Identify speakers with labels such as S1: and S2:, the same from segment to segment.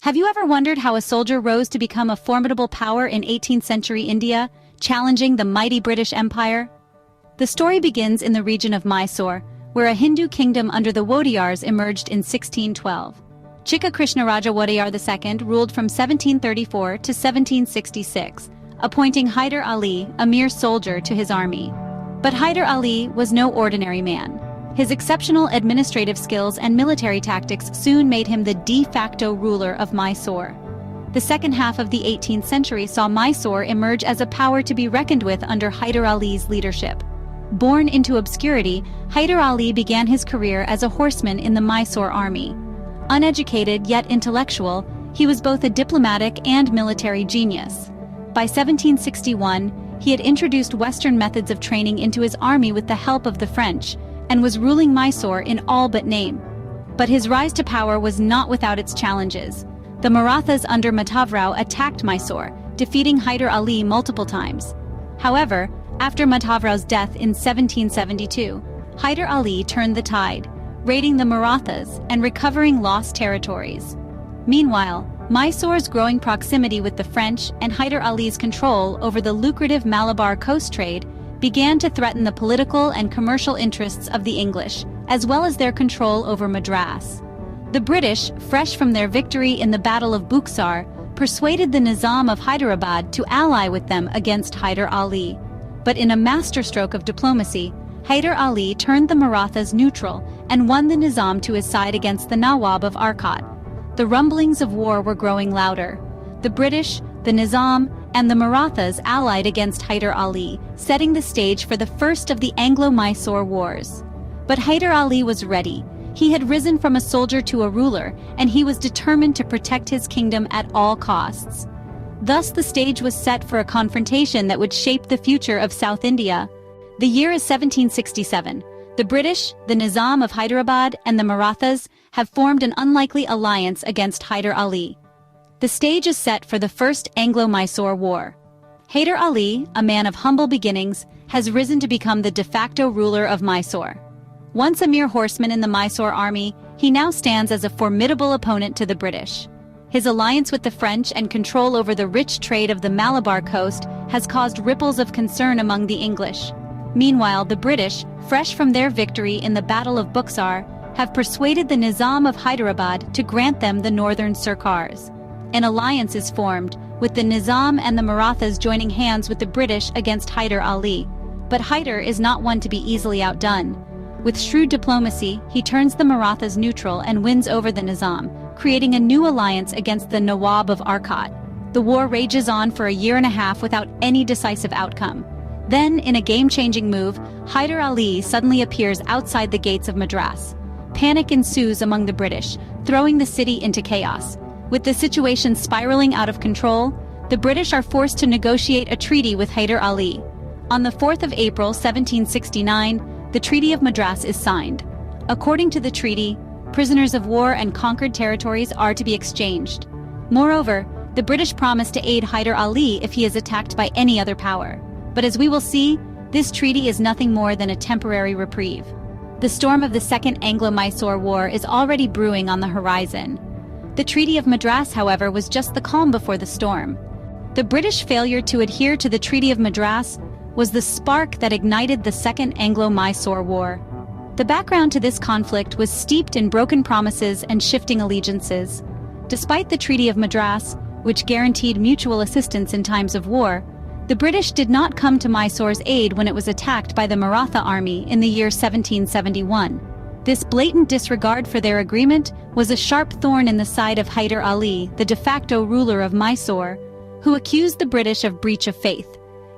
S1: Have you ever wondered how a soldier rose to become a formidable power in 18th century India, challenging the mighty British Empire? The story begins in the region of Mysore, where a Hindu kingdom under the Wodeyars emerged in 1612. Chikka Krishnaraja Wodeyar II ruled from 1734 to 1766, appointing Haider Ali, a mere soldier, to his army. But Haider Ali was no ordinary man. His exceptional administrative skills and military tactics soon made him the de facto ruler of Mysore. The second half of the 18th century saw Mysore emerge as a power to be reckoned with under Haider Ali's leadership. Born into obscurity, Haider Ali began his career as a horseman in the Mysore army. Uneducated yet intellectual, he was both a diplomatic and military genius. By 1761, he had introduced Western methods of training into his army with the help of the French, and was ruling Mysore in all but name. But his rise to power was not without its challenges. The Marathas under Madhavrao attacked Mysore, defeating Haider Ali multiple times. However, after Madhavrao's death in 1772, Haider Ali turned the tide, raiding the Marathas and recovering lost territories. Meanwhile, Mysore's growing proximity with the French and Haider Ali's control over the lucrative Malabar coast trade began to threaten the political and commercial interests of the English, as well as their control over Madras. The British, fresh from their victory in the Battle of Buxar, persuaded the Nizam of Hyderabad to ally with them against Haider Ali. But in a masterstroke of diplomacy, Haider Ali turned the Marathas neutral and won the Nizam to his side against the nawab of Arcot. The rumblings of war were growing louder. The British, the Nizam, and the Marathas allied against Haider Ali, setting the stage for the first of the Anglo-Mysore Wars. But Haider Ali was ready. He had risen from a soldier to a ruler, and he was determined to protect his kingdom at all costs. Thus the stage was set for a confrontation that would shape the future of South India. The year is 1767. The British, the Nizam of Hyderabad, and the Marathas have formed an unlikely alliance against Haider Ali. The stage is set for the First Anglo-Mysore War. Haider Ali, a man of humble beginnings, has risen to become the de facto ruler of Mysore. Once a mere horseman in the Mysore army, he now stands as a formidable opponent to the British. His alliance with the French and control over the rich trade of the Malabar coast has caused ripples of concern among the English. Meanwhile, the British, fresh from their victory in the Battle of Buxar, have persuaded the Nizam of Hyderabad to grant them the Northern Circars. An alliance is formed, with the Nizam and the Marathas joining hands with the British against Haider Ali. But Haider is not one to be easily outdone. With shrewd diplomacy, he turns the Marathas neutral and wins over the Nizam, creating a new alliance against the Nawab of Arcot. The war rages on for a year and a half without any decisive outcome. Then, in a game-changing move, Haider Ali suddenly appears outside the gates of Madras. Panic ensues among the British, throwing the city into chaos. With the situation spiraling out of control, the British are forced to negotiate a treaty with Haider Ali. On the 4th of April 1769, the Treaty of Madras is signed. According to the treaty, prisoners of war and conquered territories are to be exchanged. Moreover, the British promise to aid Haider Ali if he is attacked by any other power. But as we will see, this treaty is nothing more than a temporary reprieve. The storm of the Second Anglo-Mysore War is already brewing on the horizon. The Treaty of Madras, however, was just the calm before the storm. The British failure to adhere to the Treaty of Madras was the spark that ignited the Second Anglo-Mysore War. The background to this conflict was steeped in broken promises and shifting allegiances. Despite the Treaty of Madras, which guaranteed mutual assistance in times of war, the British did not come to Mysore's aid when it was attacked by the Maratha army in the year 1771. This blatant disregard for their agreement was a sharp thorn in the side of Haider Ali, the de facto ruler of Mysore, who accused the British of breach of faith.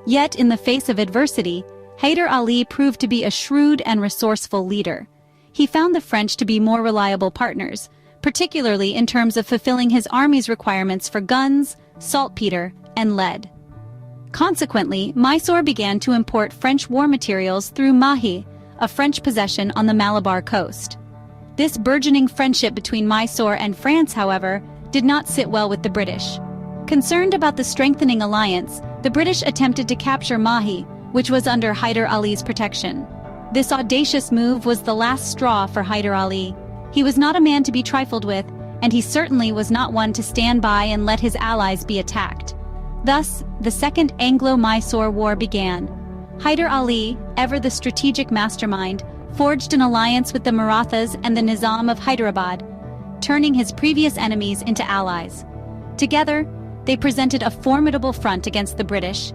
S1: Yet, in the face of adversity, Haider Ali proved to be a shrewd and resourceful leader. He found the French to be more reliable partners, particularly in terms of fulfilling his army's requirements for guns, saltpeter, and lead. Consequently, Mysore began to import French war materials through Mahi, a French possession on the Malabar coast. This burgeoning friendship between Mysore and France, however, did not sit well with the British. Concerned about the strengthening alliance, the British attempted to capture Mahi, which was under Haider Ali's protection. This audacious move was the last straw for Haider Ali. He was not a man to be trifled with, and he certainly was not one to stand by and let his allies be attacked. Thus, the Second Anglo-Mysore War began. Haider Ali, ever the strategic mastermind, forged an alliance with the Marathas and the Nizam of Hyderabad, turning his previous enemies into allies. Together, they presented a formidable front against the British.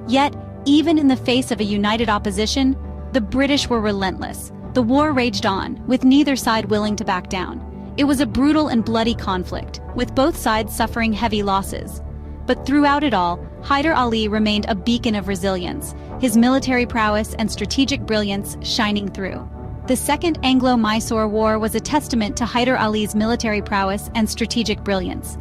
S1: Yet, even in the face of a united opposition, the British were relentless. The war raged on, with neither side willing to back down. It was a brutal and bloody conflict, with both sides suffering heavy losses. But throughout it all, Haider Ali remained a beacon of resilience, his military prowess and strategic brilliance shining through. The Second Anglo-Mysore War was a testament to Haider Ali's military prowess and strategic brilliance.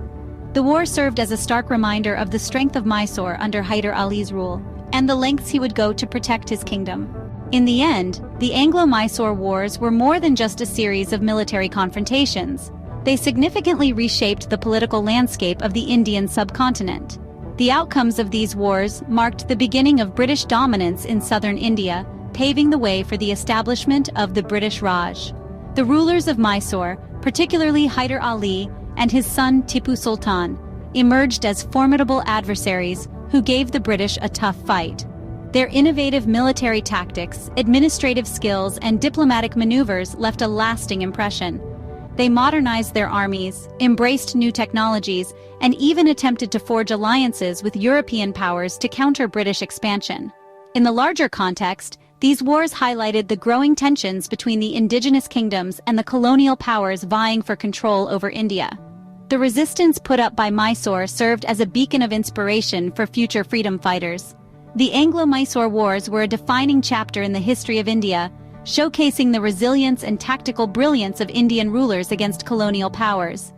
S1: The war served as a stark reminder of the strength of Mysore under Haider Ali's rule, and the lengths he would go to protect his kingdom. In the end, the Anglo-Mysore Wars were more than just a series of military confrontations. They significantly reshaped the political landscape of the Indian subcontinent. The outcomes of these wars marked the beginning of British dominance in southern India, paving the way for the establishment of the British Raj. The rulers of Mysore, particularly Haider Ali and his son Tipu Sultan, emerged as formidable adversaries who gave the British a tough fight. Their innovative military tactics, administrative skills, and diplomatic maneuvers left a lasting impression. They modernized their armies, embraced new technologies, and even attempted to forge alliances with European powers to counter British expansion. In the larger context, these wars highlighted the growing tensions between the indigenous kingdoms and the colonial powers vying for control over India. The resistance put up by Mysore served as a beacon of inspiration for future freedom fighters. The Anglo-Mysore Wars were a defining chapter in the history of India, showcasing the resilience and tactical brilliance of Indian rulers against colonial powers.